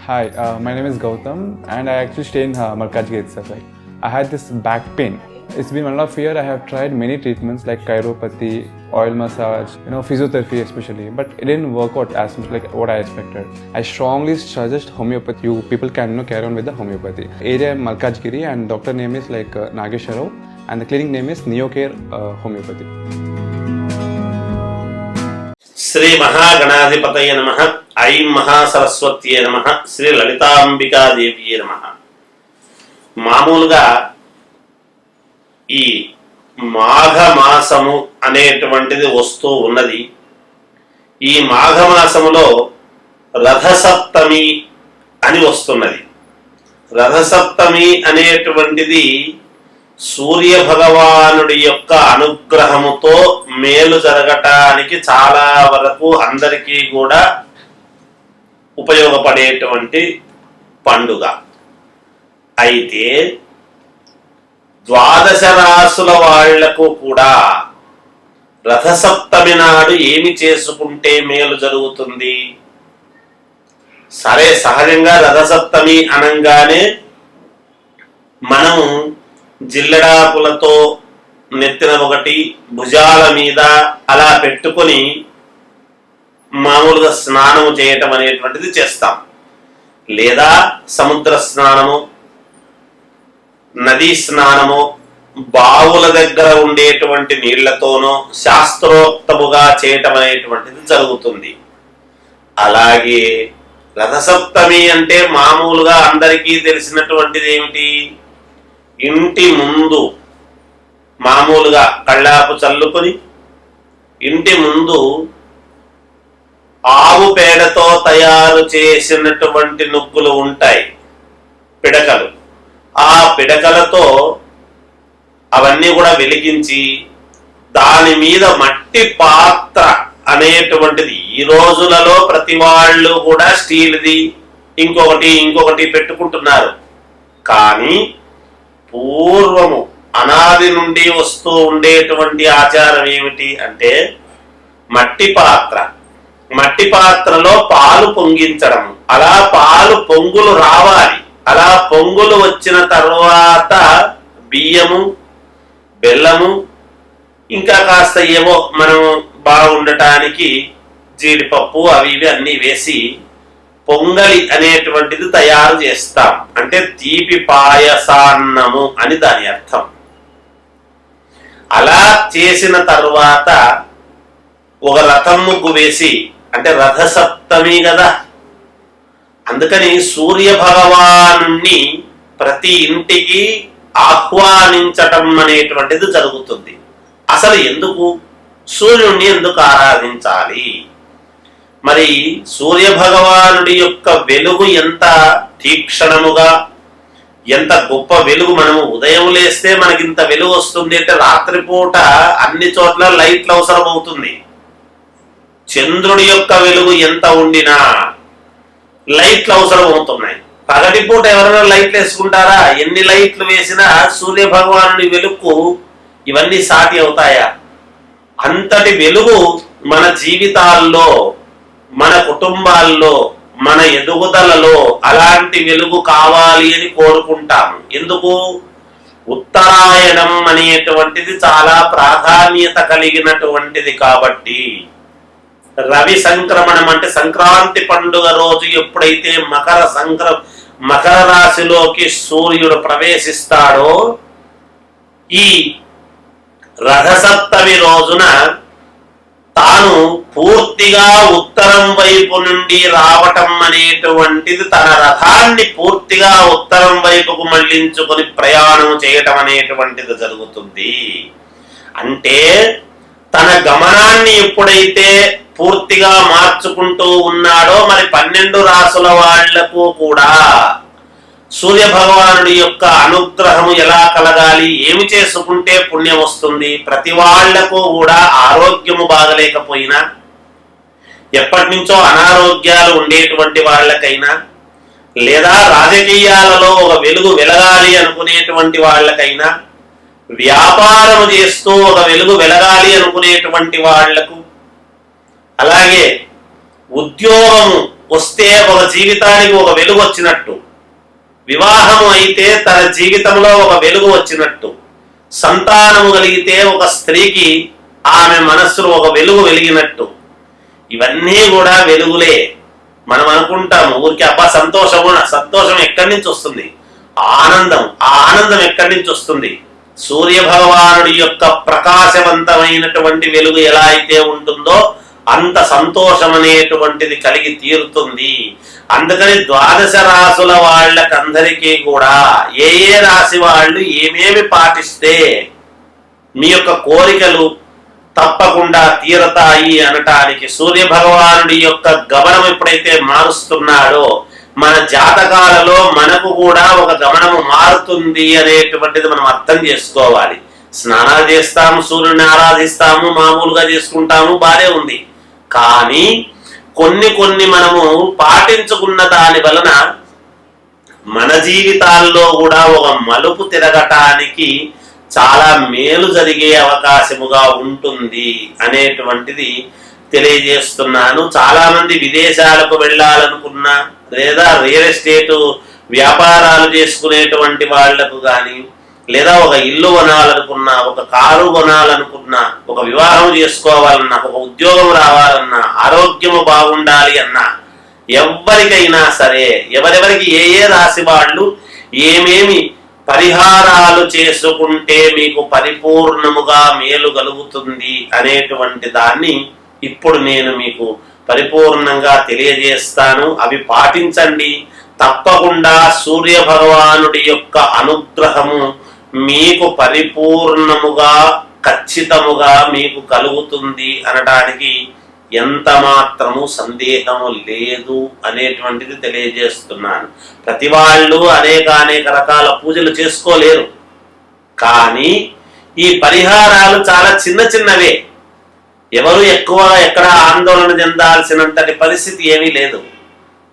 Hi, my name is Gautam and I actually stay in Markajgi itself. Like, I had this back pain. It's been 1.5 years. I have tried many treatments like chiropathy, oil massage, physiotherapy especially, but it didn't work out as much like what I expected. I strongly suggest homeopathy. You people can carry on with the homeopathy. Area Malkajgiri and doctor name is like Nagesharao and the clinic name is Neocare Homeopathy. Shri మహాగణాధిపతయ నమః. ఐం మహాసరస్వత్యే నమః. శ్రీ లలితాంబికాదేవియే నమః. మామూలుగా ఈ మాఘమాసము అనేటువంటిది వస్తూ ఉన్నది. ఈ మాఘమాసములో రథసప్తమి అని వస్తున్నది. రథసప్తమి అనేటువంటిది సూర్య భగవానుడి యొక్క అనుగ్రహముతో మేలు జరగటానికి చాలా వరకు అందరికీ కూడా ఉపయోగపడేటువంటి పండుగ. అయితే ద్వాదశ రాసుల వాళ్లకు కూడా రథసప్తమి నాడు ఏమి చేసుకుంటే మేలు జరుగుతుంది? సరే, సహజంగా రథసప్తమి అనంగానే మనం జిల్లడాకులతో నెత్తిన ఒకటి భుజాల మీద అలా పెట్టుకొని మామూలుగా స్నానము చేయటం అనేటువంటిది చేస్తాం. లేదా సముద్ర స్నానము, నదీ స్నానము, బావుల దగ్గర ఉండేటువంటి నీళ్లతోనో శాస్త్రోక్తముగా చేయటం అనేటువంటిది జరుగుతుంది. అలాగే రథసప్తమి అంటే మామూలుగా అందరికీ తెలిసినటువంటిది ఏమిటి? ఇంటి ముందు మామూలుగా కళ్ళాపు చల్లుకొని ఇంటి ముందు ఆవు పేడతో తయారు చేసినటువంటి నుగ్గులు ఉంటాయి, పిడకలు. ఆ పిడకలతో అవన్నీ కూడా వెలిగించి దాని మీద మట్టి పాత్ర అనేటువంటిది, ఈ రోజులలో ప్రతి వాళ్ళు కూడా స్టీల్ది ఇంకొకటి పెట్టుకుంటున్నారు. కానీ పూర్వము అనాది నుండి వస్తూ ఉండేటువంటి ఆచారం ఏమిటి అంటే మట్టి పాత్రలో పాలు పొంగించడం. అలా పాలు పొంగులు రావాలి. అలా పొంగులు వచ్చిన తర్వాత బియ్యము, బెల్లము, ఇంకా కాస్త ఏవో మనం బాగుండటానికి జీడిపప్పు అవి ఇవి అన్నీ వేసి పొంగలి అనేటువంటిది తయారు చేస్తాం. అంటే తీపి పాయసాన్నము అని దాని అర్థం. అలా చేసిన తరువాత ఒక రథం ముగ్గు వేసి, అంటే రథసప్తమి కదా, అందుకని సూర్య భగవానుణ్ణి ప్రతి ఇంటికి ఆహ్వానించటం అనేటువంటిది జరుగుతుంది. అసలు ఎందుకు సూర్యుణ్ణి ఎందుకు ఆరాధించాలి? మరి సూర్య భగవానుడి యొక్క వెలుగు ఎంత తీక్షణముగా, ఎంత గొప్ప వెలుగు! మనము ఉదయం లేస్తే మనకింత వెలుగు వస్తుంది అంటే రాత్రిపూట అన్ని చోట్ల లైట్లు అవసరం అవుతుంది. చంద్రుడి యొక్క వెలుగు ఎంత ఉండినా లైట్లు అవసరం అవుతున్నాయి. పగటిపూట ఎవరైనా లైట్లు వేసుకుంటారా? ఎన్ని లైట్లు వేసినా సూర్య భగవానుడి వెలుగు ఇవన్నీ సాటి అవుతాయా? అంతటి వెలుగు మన జీవితాల్లో, మన కుటుంబాల్లో, మన ఎదుగుదలలో అలాంటి వెలుగు కావాలి అని కోరుకుంటాము. ఎందుకు? ఉత్తరాయణం అనేటువంటిది చాలా ప్రాధాన్యత కలిగినటువంటిది కాబట్టి. రవి సంక్రమణం అంటే సంక్రాంతి పండుగ రోజు ఎప్పుడైతే మకర రాశిలోకి సూర్యుడు ప్రవేశిస్తాడో, ఈ రథసప్తమి రోజున తాను పూర్తిగా ఉత్తరం వైపు నుండి రావటం అనేటువంటిది, తన రథాన్ని పూర్తిగా ఉత్తరం వైపుకు మళ్లించుకొని ప్రయాణం చేయటం అనేటువంటిది జరుగుతుంది. అంటే తన గమనాన్ని ఎప్పుడైతే పూర్తిగా మార్చుకుంటూ ఉన్నాడో, మరి 12 రాసుల వాళ్లకు కూడా సూర్య భగవానుడి యొక్క అనుగ్రహము ఎలా కలగాలి, ఏమి చేసుకుంటే పుణ్యం వస్తుంది? ప్రతి వాళ్లకు కూడా ఆరోగ్యము బాగలేకపోయినా, ఎప్పటి నుంచో అనారోగ్యాలు ఉండేటువంటి వాళ్ళకైనా, లేదా రాజకీయాలలో ఒక వెలుగు వెలగాలి అనుకునేటువంటి వాళ్ళకైనా, వ్యాపారం చేస్తూ ఒక వెలుగు వెలగాలి అనుకునేటువంటి వాళ్లకు, అలాగే ఉద్యోగము వస్తే ఒక జీవితానికి ఒక వెలుగు వచ్చినట్టు, వివాహము అయితే తన జీవితంలో ఒక వెలుగు వచ్చినట్టు, సంతానము కలిగితే ఒక స్త్రీకి ఆమె మనస్సులో ఒక వెలుగు వెలిగినట్టు, ఇవన్నీ కూడా వెలుగులే. మనం అనుకుంటాము ఊరికి అబ్బా సంతోషం ఎక్కడి నుంచి వస్తుంది? ఆనందం. ఆ ఆనందం ఎక్కడి నుంచి వస్తుంది? సూర్య భగవానుడి యొక్క ప్రకాశవంతమైనటువంటి వెలుగు ఎలా అయితే ఉంటుందో అంత సంతోషం అనేటువంటిది కలిగి తీరుతుంది. అందుకని ద్వాదశ రాశుల వాళ్ళకందరికీ కూడా ఏ రాశి వాళ్ళు ఏమేమి పాటిస్తే మీ యొక్క కోరికలు తప్పకుండా తీరతాయి అనటానికి సూర్య భగవానుడి యొక్క గమనం ఎప్పుడైతే మారుస్తున్నాడో మన జాతకాలలో మనకు కూడా ఒక గమనము మారుతుంది అనేటువంటిది మనం అర్థం చేసుకోవాలి. స్నానాలు చేస్తాము, సూర్యుడిని ఆరాధిస్తాము, మామూలుగా చేసుకుంటాము, బానే ఉంది. కానీ కొన్ని మనము పాటించుకున్న దాని వలన మన జీవితాల్లో కూడా ఒక మలుపు తిరగటానికి చాలా మేలు జరిగే అవకాశముగా ఉంటుంది అనేటువంటిది తెలియజేస్తున్నాను. చాలా మంది విదేశాలకు వెళ్ళాలనుకున్నా లేదా రియల్ ఎస్టేట్ వ్యాపారాలు చేసుకునేటువంటి వాళ్లకు కానీ, లేదా ఒక ఇల్లు కొనాలనుకున్నా, ఒక కారు కొనాలనుకున్నా, ఒక వివాహం చేసుకోవాలన్నా, ఒక ఉద్యోగం రావాలన్నా, ఆరోగ్యము బాగుండాలి అన్నా, ఎవరికైనా సరే ఎవరెవరికి ఏ రాశి వాళ్ళు ఏమేమి పరిహారాలు చేసుకుంటే మీకు పరిపూర్ణముగా మేలు కలుగుతుంది అనేటువంటి దాన్ని ఇప్పుడు నేను మీకు పరిపూర్ణంగా తెలియజేస్తాను. అవి పాటించండి. తప్పకుండా సూర్య భగవానుడి యొక్క అనుగ్రహము మీకు పరిపూర్ణముగా ఖచ్చితముగా మీకు కలుగుతుంది అనడానికి ఎంత మాత్రము సందేహము లేదు అనేటువంటిది తెలియజేస్తున్నాను. ప్రతి వాళ్ళు అనేక రకాల పూజలు చేసుకోలేరు. కానీ ఈ పరిహారాలు చాలా చిన్నవే. ఎవరు ఎక్కడ ఆందోళన చెందాల్సినంతటి పరిస్థితి ఏమీ లేదు.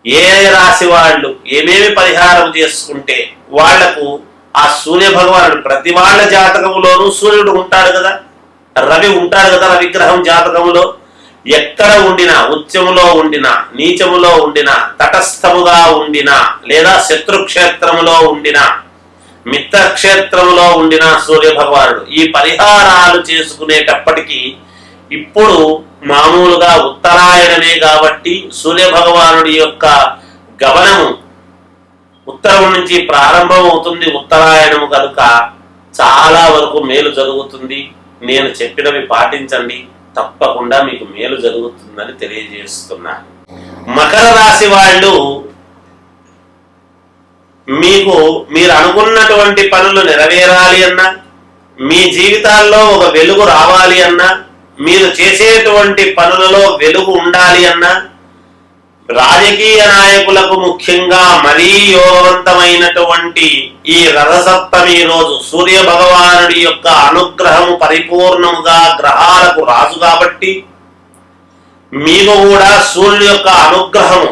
ఏ రాశి వాళ్ళు ఏమేమి పరిహారం చేసుకుంటే వాళ్లకు ఆ సూర్య భగవానుడు, ప్రతి వాళ్ళ జాతకములోనూ సూర్యుడు ఉంటాడు కదా, రవి ఉంటాడు కదా, రవిగ్రహం జాతకములో ఎక్కడ ఉండినా, ఉచ్చములో ఉండినా, నీచములో ఉండినా, తటస్థముగా ఉండినా, లేదా శత్రుక్షేత్రములో ఉండినా, మిత్రక్షేత్రములో ఉండినా సూర్య భగవానుడు ఈ పరిహారాలు చేసుకునేటప్పటికీ ఇప్పుడు మామూలుగా ఉత్తరాయణమే కాబట్టి సూర్య భగవానుడి యొక్క గమనము ఉత్తరం నుంచి ప్రారంభం అవుతుంది. ఉత్తరాయణము కనుక చాలా వరకు మేలు జరుగుతుంది. నేను చెప్పినవి పాటించండి, తప్పకుండా మీకు మేలు జరుగుతుందని తెలియజేస్తున్నాను. మకర రాశి వాళ్ళు మీరు అనుకున్నటువంటి పనులు నెరవేరాలి అన్నా, మీ జీవితాల్లో ఒక వెలుగు రావాలి అన్నా, మీరు చేసేటువంటి పనులలో వెలుగు ఉండాలి అన్నా, రాజకీయ నాయకులకు ముఖ్యంగా మరీ యోగవంతమైనటువంటి ఈ రథసప్తమి రోజు సూర్య భగవానుడి యొక్క అనుగ్రహము పరిపూర్ణముగా, గ్రహాలకు రాజు కాబట్టి మీకు కూడా సూర్యుడి యొక్క అనుగ్రహము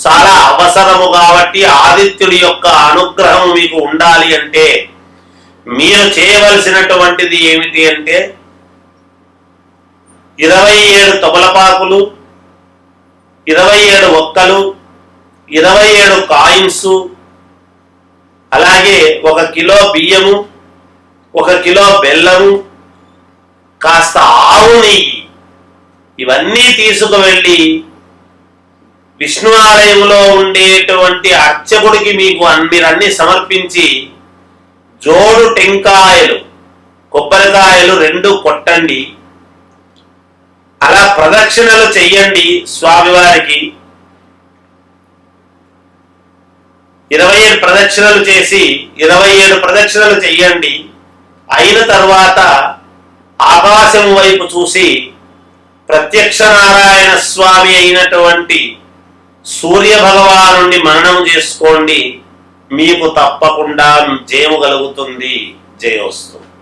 చాలా అవసరము కాబట్టి ఆదిత్యుడి యొక్క అనుగ్రహం మీకు ఉండాలి అంటే మీరు చేయవలసినటువంటిది ఏమిటి అంటే 27 తమలపాకులు, 27 ఒక్కలు, 27 కాయిన్స్, అలాగే 1 కిలో బియ్యము, 1 కిలో బెల్లము, కాస్త ఆవు నెయ్యి, ఇవన్నీ తీసుకువెళ్ళి విష్ణు ఆలయంలో ఉండేటువంటి అర్చకుడికి మీరన్నీ సమర్పించి జోడు టెంకాయలు, కొబ్బరికాయలు 2 కొట్టండి. అలా ప్రదక్షిణలు చెయ్యండి స్వామివారికి. 27 ప్రదక్షిణలు చేసి 27 ప్రదక్షిణలు చెయ్యండి. అయిన తర్వాత ఆకాశం వైపు చూసి ప్రత్యక్ష నారాయణ స్వామి అయినటువంటి సూర్య భగవానుని మననం చేసుకోండి. మీకు తప్పకుండా జయము కలుగుతుంది. జయోస్తు.